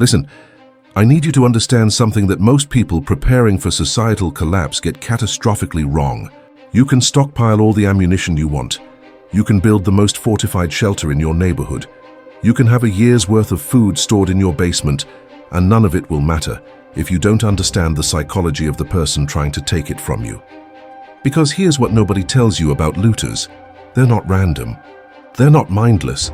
Listen, I need you to understand something that most people preparing for societal collapse get catastrophically wrong. You can stockpile all the ammunition you want. You can build the most fortified shelter in your neighborhood. You can have a year's worth of food stored in your basement, and none of it will matter if you don't understand the psychology of the person trying to take it from you. Because here's what nobody tells you about looters. They're not random. They're not mindless.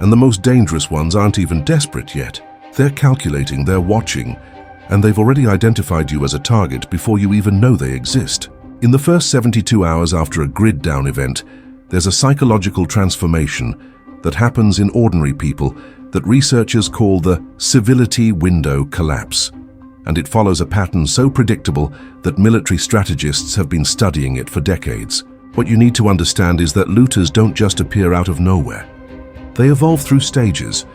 And the most dangerous ones aren't even desperate yet. They're calculating, they're watching, and they've already identified you as a target before you even know they exist. In the first 72 hours after a grid-down event, there's a psychological transformation that happens in ordinary people that researchers call the civility window collapse. And it follows a pattern so predictable that military strategists have been studying it for decades. What you need to understand is that looters don't just appear out of nowhere. They evolve through stages,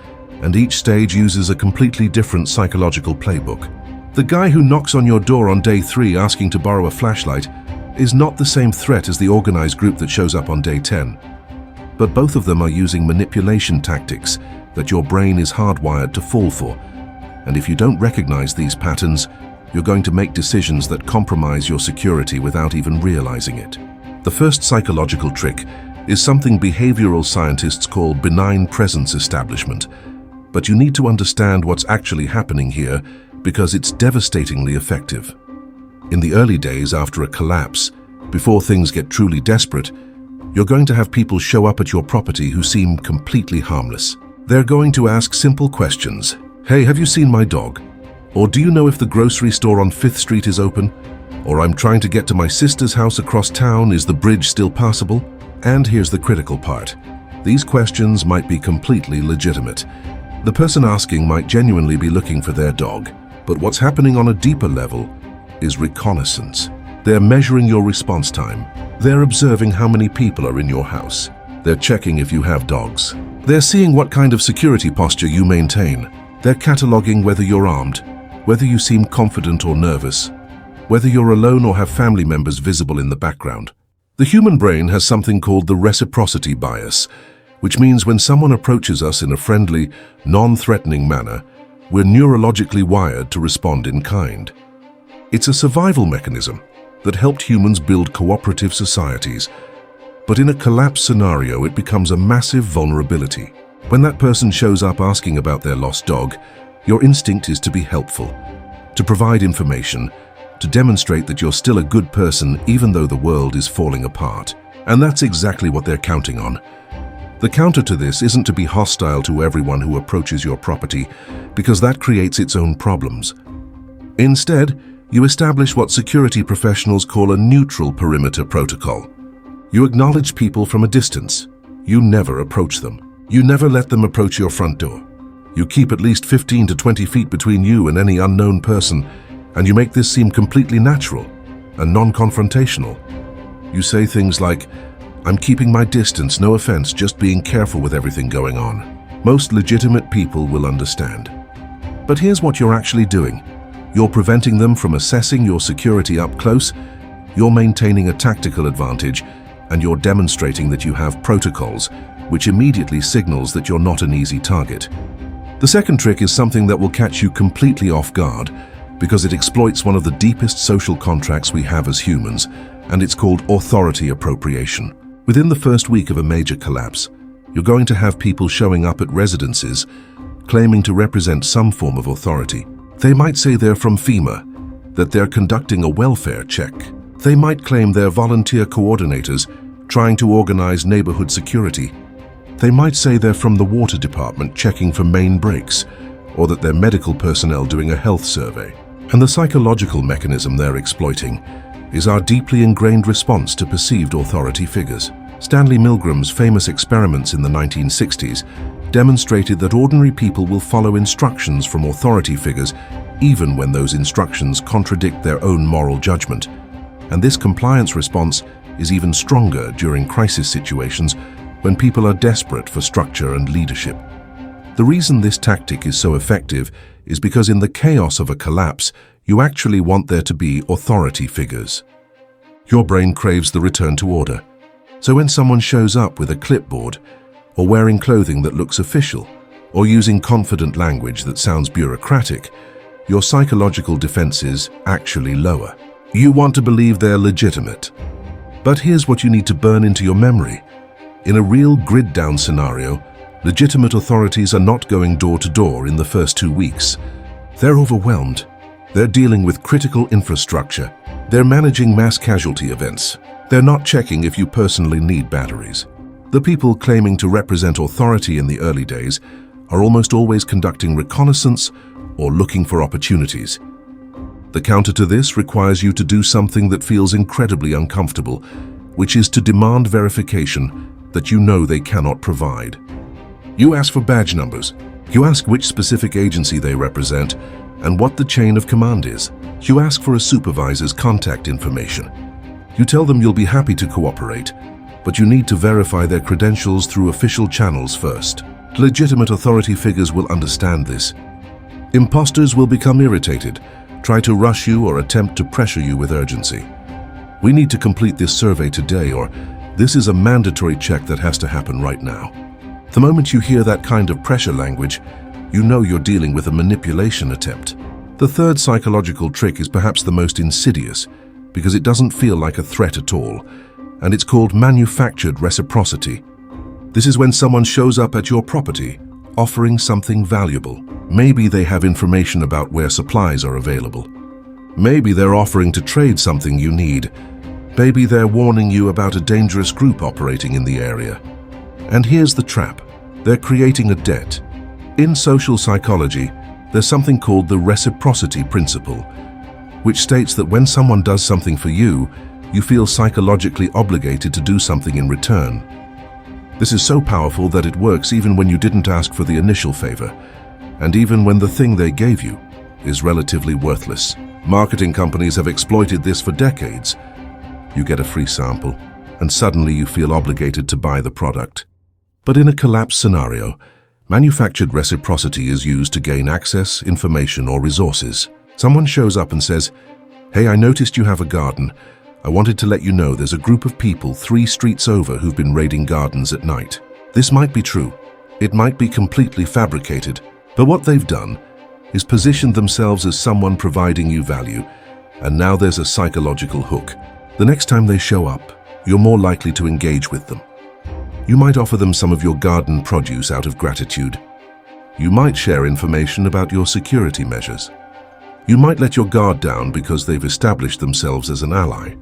and each stage uses a completely different psychological playbook. The guy who knocks on your door on day 3 asking to borrow a flashlight is not the same threat as the organized group that shows up on day 10. But both of them are using manipulation tactics that your brain is hardwired to fall for. And if you don't recognize these patterns, you're going to make decisions that compromise your security without even realizing it. The first psychological trick is something behavioral scientists call benign presence establishment. But you need to understand what's actually happening here because it's devastatingly effective. In the early days after a collapse, before things get truly desperate, you're going to have people show up at your property who seem completely harmless. They're going to ask simple questions. Hey, have you seen my dog? Or do you know if the grocery store on 5th Street is open? Or I'm trying to get to my sister's house across town, is the bridge still passable? And here's the critical part. These questions might be completely legitimate. The person asking might genuinely be looking for their dog, but what's happening on a deeper level is reconnaissance. They're measuring your response time. They're observing how many people are in your house. They're checking if you have dogs. They're seeing what kind of security posture you maintain. They're cataloging whether you're armed, whether you seem confident or nervous, whether you're alone or have family members visible in the background. The human brain has something called the reciprocity bias, which means when someone approaches us in a friendly, non-threatening manner, we're neurologically wired to respond in kind. It's a survival mechanism that helped humans build cooperative societies, but in a collapse scenario, it becomes a massive vulnerability. When that person shows up asking about their lost dog, your instinct is to be helpful, to provide information, to demonstrate that you're still a good person even though the world is falling apart. And that's exactly what they're counting on. The counter to this isn't to be hostile to everyone who approaches your property, because that creates its own problems. Instead, you establish what security professionals call a neutral perimeter protocol. You acknowledge people from a distance. You never approach them. You never let them approach your front door. You keep at least 15 to 20 feet between you and any unknown person, and you make this seem completely natural and non-confrontational. You say things like, "I'm keeping my distance, no offense, just being careful with everything going on." Most legitimate people will understand. But here's what you're actually doing. You're preventing them from assessing your security up close, you're maintaining a tactical advantage, and you're demonstrating that you have protocols, which immediately signals that you're not an easy target. The second trick is something that will catch you completely off guard, because it exploits one of the deepest social contracts we have as humans, and it's called authority appropriation. Within the first week of a major collapse, you're going to have people showing up at residences, claiming to represent some form of authority. They might say they're from FEMA, that they're conducting a welfare check. They might claim they're volunteer coordinators, trying to organize neighborhood security. They might say they're from the water department checking for main breaks, or that they're medical personnel doing a health survey. And the psychological mechanism they're exploiting is our deeply ingrained response to perceived authority figures. Stanley Milgram's famous experiments in the 1960s demonstrated that ordinary people will follow instructions from authority figures even when those instructions contradict their own moral judgment. And this compliance response is even stronger during crisis situations when people are desperate for structure and leadership. The reason this tactic is so effective is because in the chaos of a collapse, you actually want there to be authority figures. Your brain craves the return to order. So when someone shows up with a clipboard, or wearing clothing that looks official, or using confident language that sounds bureaucratic, your psychological defenses actually lower. You want to believe they're legitimate. But here's what you need to burn into your memory. In a real grid-down scenario, legitimate authorities are not going door to door in the first 2 weeks. They're overwhelmed. They're dealing with critical infrastructure. They're managing mass casualty events. They're not checking if you personally need batteries. The people claiming to represent authority in the early days are almost always conducting reconnaissance or looking for opportunities. The counter to this requires you to do something that feels incredibly uncomfortable, which is to demand verification that you know they cannot provide. You ask for badge numbers. You ask which specific agency they represent and what the chain of command is. You ask for a supervisor's contact information. You tell them you'll be happy to cooperate, but you need to verify their credentials through official channels first. Legitimate authority figures will understand this. Imposters will become irritated, try to rush you or attempt to pressure you with urgency. We need to complete this survey today, or this is a mandatory check that has to happen right now. The moment you hear that kind of pressure language, you know you're dealing with a manipulation attempt. The third psychological trick is perhaps the most insidious, because it doesn't feel like a threat at all, and it's called manufactured reciprocity. This is when someone shows up at your property, offering something valuable. Maybe they have information about where supplies are available. Maybe they're offering to trade something you need. Maybe they're warning you about a dangerous group operating in the area. And here's the trap. They're creating a debt. In social psychology, there's something called the reciprocity principle, which states that when someone does something for you, you feel psychologically obligated to do something in return. This is so powerful that it works even when you didn't ask for the initial favor, and even when the thing they gave you is relatively worthless. Marketing companies have exploited this for decades. You get a free sample, and suddenly you feel obligated to buy the product. But in a collapse scenario, manufactured reciprocity is used to gain access, information, or resources. Someone shows up and says, "Hey, I noticed you have a garden. I wanted to let you know there's a group of people 3 streets over who've been raiding gardens at night." This might be true. It might be completely fabricated. But what they've done is positioned themselves as someone providing you value, and now there's a psychological hook. The next time they show up, you're more likely to engage with them. You might offer them some of your garden produce out of gratitude. You might share information about your security measures. You might let your guard down because they've established themselves as an ally.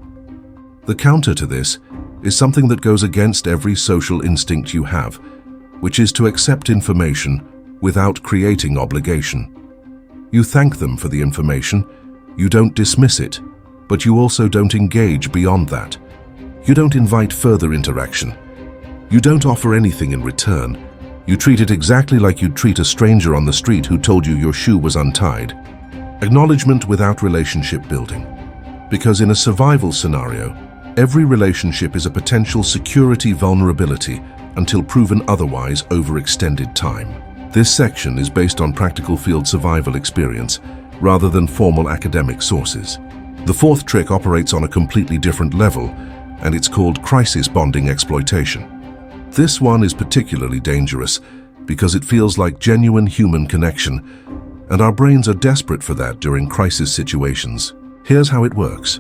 The counter to this is something that goes against every social instinct you have, which is to accept information without creating obligation. You thank them for the information, you don't dismiss it, but you also don't engage beyond that. You don't invite further interaction. You don't offer anything in return. You treat it exactly like you'd treat a stranger on the street who told you your shoe was untied. Acknowledgement without relationship building. Because in a survival scenario, every relationship is a potential security vulnerability until proven otherwise over extended time. This section is based on practical field survival experience rather than formal academic sources. The fourth trick operates on a completely different level, and it's called crisis bonding exploitation. This one is particularly dangerous because it feels like genuine human connection, and our brains are desperate for that during crisis situations. Here's how it works.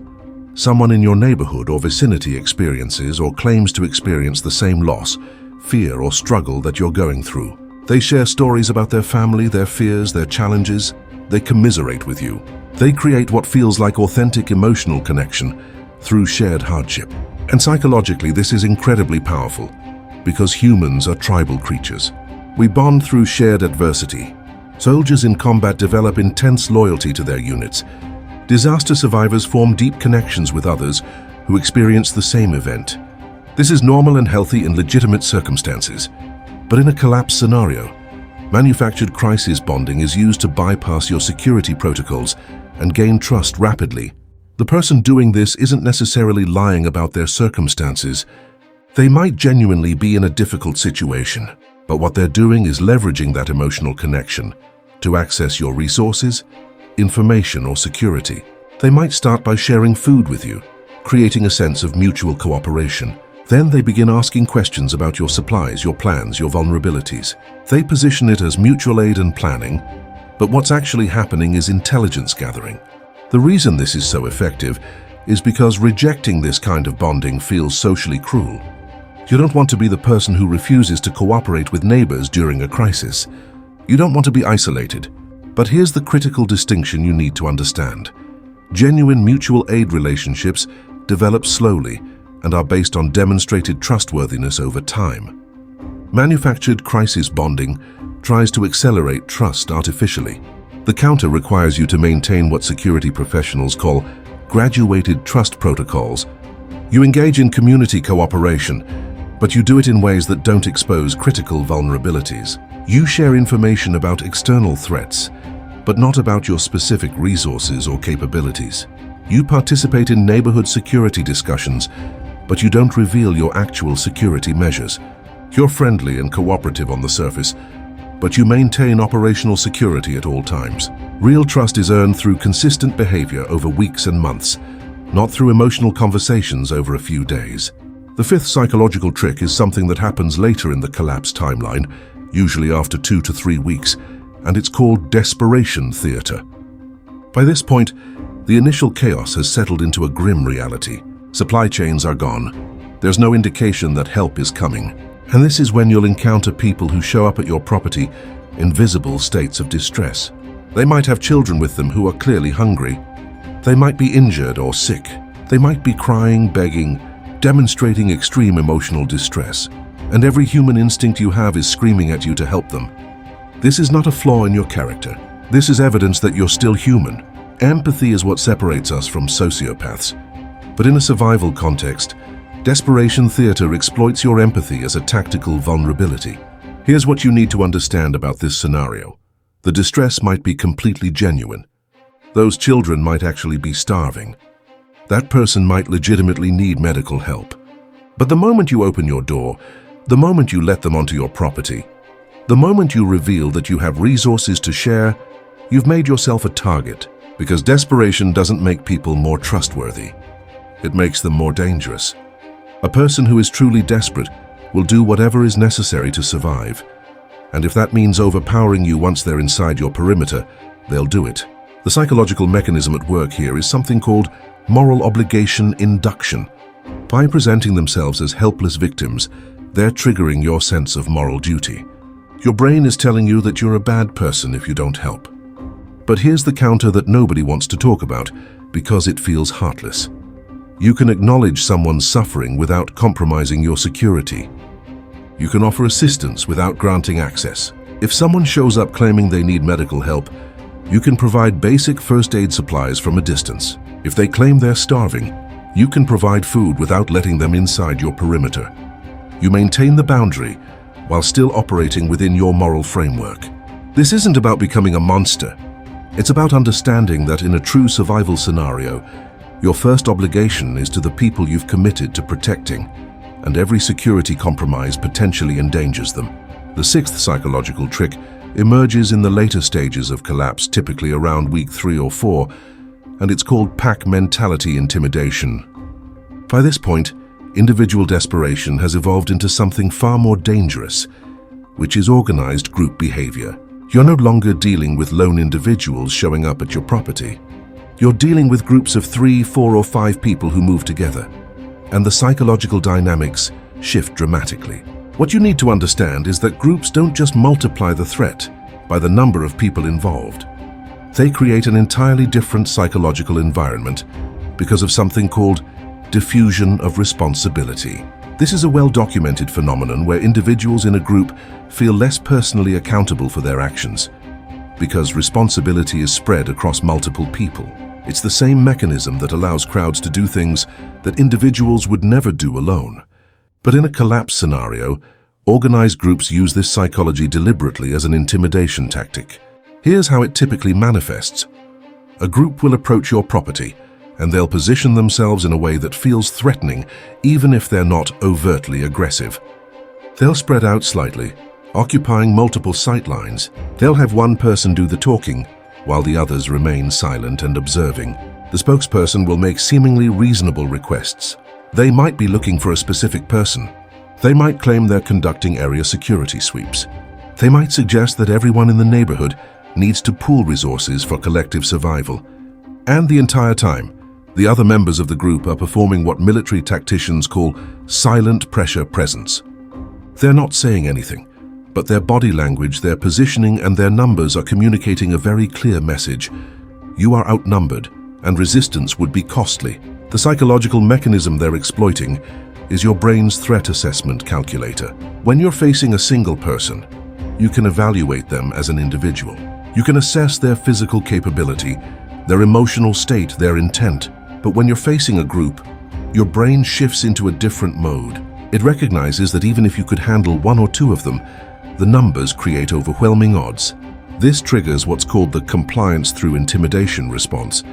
Someone in your neighborhood or vicinity experiences or claims to experience the same loss, fear, or struggle that you're going through. They share stories about their family, their fears, their challenges. They commiserate with you. They create what feels like authentic emotional connection through shared hardship. And psychologically, this is incredibly powerful because humans are tribal creatures. We bond through shared adversity. Soldiers in combat develop intense loyalty to their units. Disaster survivors form deep connections with others who experience the same event. This is normal and healthy in legitimate circumstances. But in a collapse scenario, manufactured crisis bonding is used to bypass your security protocols and gain trust rapidly. The person doing this isn't necessarily lying about their circumstances. They might genuinely be in a difficult situation, but what they're doing is leveraging that emotional connection to access your resources, information, or security. They might start by sharing food with you, creating a sense of mutual cooperation. Then they begin asking questions about your supplies, your plans, your vulnerabilities. They position it as mutual aid and planning, but what's actually happening is intelligence gathering. The reason this is so effective is because rejecting this kind of bonding feels socially cruel. You don't want to be the person who refuses to cooperate with neighbors during a crisis. You don't want to be isolated. But here's the critical distinction you need to understand. Genuine mutual aid relationships develop slowly and are based on demonstrated trustworthiness over time. Manufactured crisis bonding tries to accelerate trust artificially. The counter requires you to maintain what security professionals call graduated trust protocols. You engage in community cooperation, but you do it in ways that don't expose critical vulnerabilities. You share information about external threats, but not about your specific resources or capabilities. You participate in neighborhood security discussions, but you don't reveal your actual security measures. You're friendly and cooperative on the surface, but you maintain operational security at all times. Real trust is earned through consistent behavior over weeks and months, not through emotional conversations over a few days. The fifth psychological trick is something that happens later in the collapse timeline, usually after 2 to 3 weeks, and it's called Desperation Theater. By this point, the initial chaos has settled into a grim reality. Supply chains are gone. There's no indication that help is coming. And this is when you'll encounter people who show up at your property in visible states of distress. They might have children with them who are clearly hungry. They might be injured or sick. They might be crying, begging, demonstrating extreme emotional distress. And every human instinct you have is screaming at you to help them. This is not a flaw in your character. This is evidence that you're still human. Empathy is what separates us from sociopaths. But in a survival context, Desperation Theater exploits your empathy as a tactical vulnerability. Here's what you need to understand about this scenario. The distress might be completely genuine. Those children might actually be starving. That person might legitimately need medical help. But the moment you open your door, the moment you let them onto your property, the moment you reveal that you have resources to share, you've made yourself a target, because desperation doesn't make people more trustworthy. It makes them more dangerous. A person who is truly desperate will do whatever is necessary to survive. And if that means overpowering you once they're inside your perimeter, they'll do it. The psychological mechanism at work here is something called moral obligation induction. By presenting themselves as helpless victims, they're triggering your sense of moral duty. Your brain is telling you that you're a bad person if you don't help. But here's the counter that nobody wants to talk about because it feels heartless. You can acknowledge someone's suffering without compromising your security. You can offer assistance without granting access. If someone shows up claiming they need medical help, you can provide basic first aid supplies from a distance. If they claim they're starving, you can provide food without letting them inside your perimeter. You maintain the boundary while still operating within your moral framework. This isn't about becoming a monster. It's about understanding that in a true survival scenario, your first obligation is to the people you've committed to protecting, and every security compromise potentially endangers them. The sixth psychological trick emerges in the later stages of collapse, typically around week 3 or 4, and it's called pack mentality intimidation. By this point, individual desperation has evolved into something far more dangerous, which is organized group behavior. You're no longer dealing with lone individuals showing up at your property. You're dealing with groups of 3, 4, or 5 people who move together, and the psychological dynamics shift dramatically. What you need to understand is that groups don't just multiply the threat by the number of people involved. They create an entirely different psychological environment because of something called diffusion of responsibility. This is a well-documented phenomenon where individuals in a group feel less personally accountable for their actions because responsibility is spread across multiple people. It's the same mechanism that allows crowds to do things that individuals would never do alone. But in a collapse scenario, organized groups use this psychology deliberately as an intimidation tactic. Here's how it typically manifests. A group will approach your property, and they'll position themselves in a way that feels threatening, even if they're not overtly aggressive. They'll spread out slightly, occupying multiple sightlines. They'll have one person do the talking, while the others remain silent and observing. The spokesperson will make seemingly reasonable requests. They might be looking for a specific person. They might claim they're conducting area security sweeps. They might suggest that everyone in the neighborhood needs to pool resources for collective survival. And the entire time, the other members of the group are performing what military tacticians call silent pressure presence. They're not saying anything, but their body language, their positioning, and their numbers are communicating a very clear message. You are outnumbered, and resistance would be costly. The psychological mechanism they're exploiting is your brain's threat assessment calculator. When you're facing a single person, you can evaluate them as an individual. You can assess their physical capability, their emotional state, their intent. But when you're facing a group, your brain shifts into a different mode. It recognizes that even if you could handle one or two of them, the numbers create overwhelming odds. This triggers what's called the compliance through intimidation response,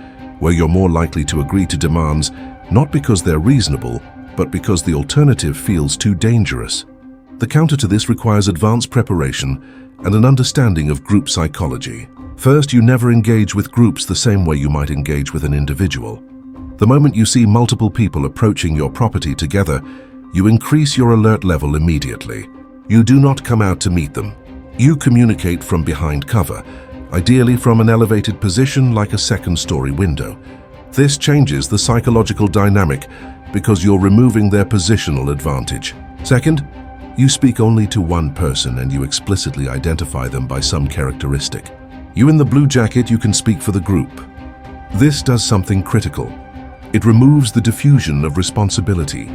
where you're more likely to agree to demands not because they're reasonable, but because the alternative feels too dangerous. The counter to this requires advanced preparation and an understanding of group psychology. First, you never engage with groups the same way you might engage with an individual. The moment you see multiple people approaching your property together, you increase your alert level immediately. You do not come out to meet them. You communicate from behind cover, ideally from an elevated position like a second-story window. This changes the psychological dynamic because you're removing their positional advantage. Second, you speak only to one person and you explicitly identify them by some characteristic. You in the blue jacket, you can speak for the group. This does something critical. It removes the diffusion of responsibility.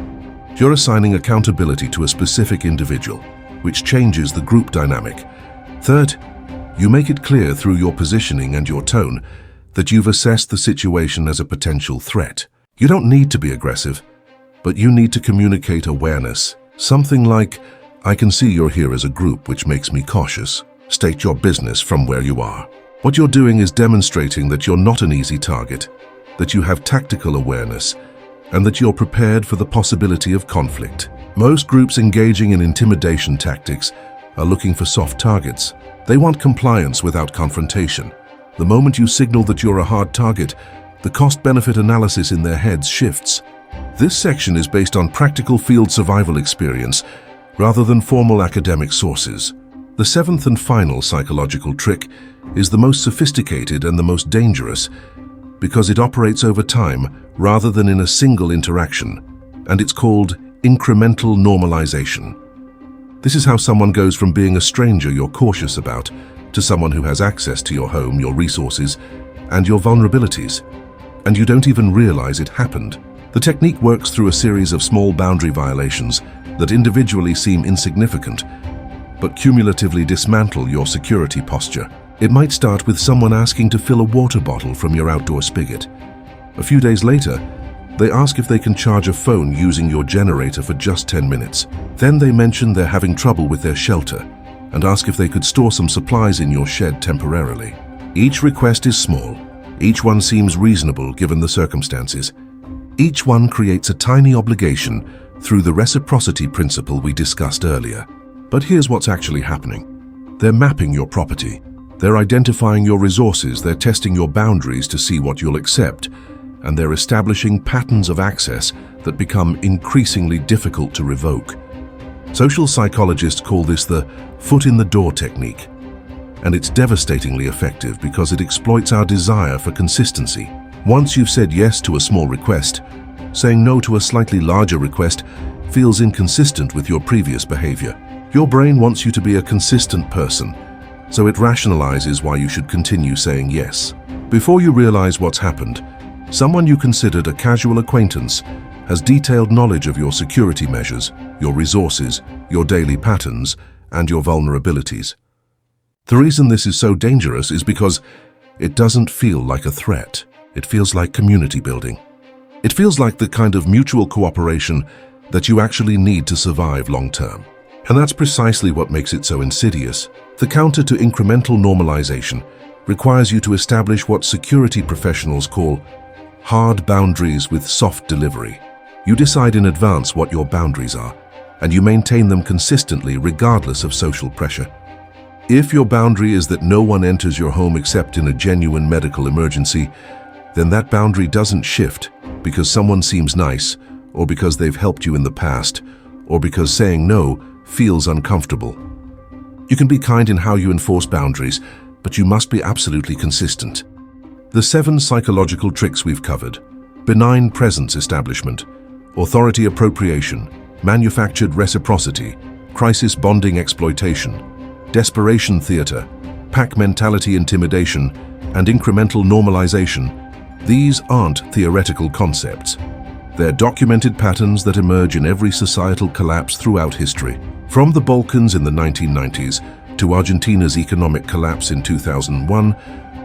You're assigning accountability to a specific individual, which changes the group dynamic. Third, you make it clear through your positioning and your tone that you've assessed the situation as a potential threat. You don't need to be aggressive, but you need to communicate awareness. Something like, I can see you're here as a group, which makes me cautious. State your business from where you are. What you're doing is demonstrating that you're not an easy target, that you have tactical awareness, and that you're prepared for the possibility of conflict. Most groups engaging in intimidation tactics are looking for soft targets. They want compliance without confrontation. The moment you signal that you're a hard target, the cost-benefit analysis in their heads shifts. This section is based on practical field survival experience rather than formal academic sources. The seventh and final psychological trick is the most sophisticated and the most dangerous because it operates over time rather than in a single interaction, and it's called incremental normalization. This is how someone goes from being a stranger you're cautious about to someone who has access to your home, your resources, and your vulnerabilities, and you don't even realize it happened. The technique works through a series of small boundary violations that individually seem insignificant, but cumulatively dismantle your security posture. It might start with someone asking to fill a water bottle from your outdoor spigot. A few days later, they ask if they can charge a phone using your generator for just 10 minutes. Then they mention they're having trouble with their shelter and ask if they could store some supplies in your shed temporarily. Each request is small. Each one seems reasonable given the circumstances. Each one creates a tiny obligation through the reciprocity principle we discussed earlier. But here's what's actually happening. They're mapping your property. They're identifying your resources. They're testing your boundaries to see what you'll accept. And they're establishing patterns of access that become increasingly difficult to revoke. Social psychologists call this the foot-in-the-door technique. And it's devastatingly effective because it exploits our desire for consistency. Once you've said yes to a small request, saying no to a slightly larger request feels inconsistent with your previous behavior. Your brain wants you to be a consistent person, so it rationalizes why you should continue saying yes. Before you realize what's happened, someone you considered a casual acquaintance has detailed knowledge of your security measures, your resources, your daily patterns, and your vulnerabilities. The reason this is so dangerous is because it doesn't feel like a threat. It feels like community building. It feels like the kind of mutual cooperation that you actually need to survive long-term. And that's precisely what makes it so insidious. The counter to incremental normalization requires you to establish what security professionals call hard boundaries with soft delivery. You decide in advance what your boundaries are, and you maintain them consistently regardless of social pressure. If your boundary is that no one enters your home except in a genuine medical emergency, then that boundary doesn't shift because someone seems nice or because they've helped you in the past, or because saying no feels uncomfortable. You can be kind in how you enforce boundaries, but you must be absolutely consistent. The 7 psychological tricks we've covered: benign presence establishment, authority appropriation, manufactured reciprocity, crisis bonding exploitation, desperation theater, pack mentality intimidation, and incremental normalization. These aren't theoretical concepts. They're documented patterns that emerge in every societal collapse throughout history. From the Balkans in the 1990s to Argentina's economic collapse in 2001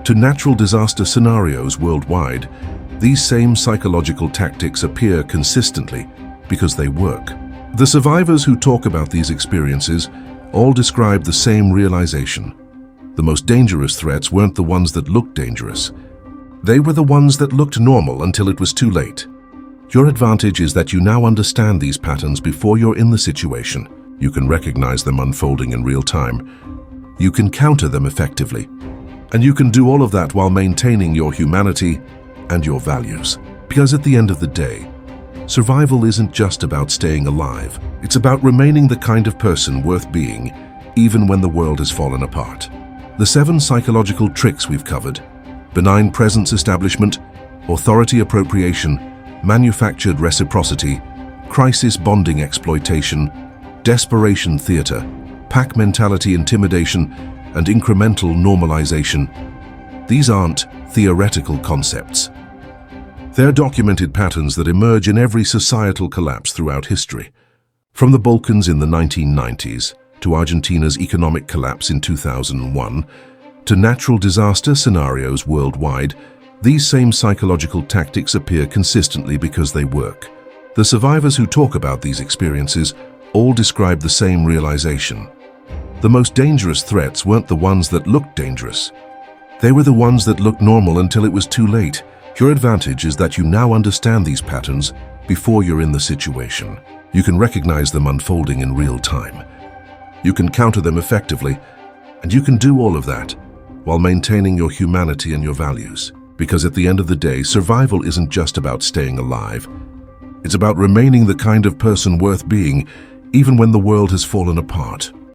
to natural disaster scenarios worldwide, these same psychological tactics appear consistently because they work. The survivors who talk about these experiences all describe the same realization. The most dangerous threats weren't the ones that looked dangerous. They were the ones that looked normal until it was too late. Your advantage is that you now understand these patterns before you're in the situation. You can recognize them unfolding in real time. You can counter them effectively. And you can do all of that while maintaining your humanity and your values. Because at the end of the day, survival isn't just about staying alive. It's about remaining the kind of person worth being, even when the world has fallen apart. The 7 psychological tricks we've covered: benign presence establishment, authority appropriation, manufactured reciprocity, crisis bonding exploitation, desperation theater, pack mentality intimidation, and incremental normalization. These aren't theoretical concepts. They're documented patterns that emerge in every societal collapse throughout history. From the Balkans in the 1990s to Argentina's economic collapse in 2001 to natural disaster scenarios worldwide, these same psychological tactics appear consistently because they work. The survivors who talk about these experiences all describe the same realization. The most dangerous threats weren't the ones that looked dangerous. They were the ones that looked normal until it was too late. Your advantage is that you now understand these patterns before you're in the situation. You can recognize them unfolding in real time. You can counter them effectively, and you can do all of that while maintaining your humanity and your values. Because at the end of the day, survival isn't just about staying alive. It's about remaining the kind of person worth being, even when the world has fallen apart.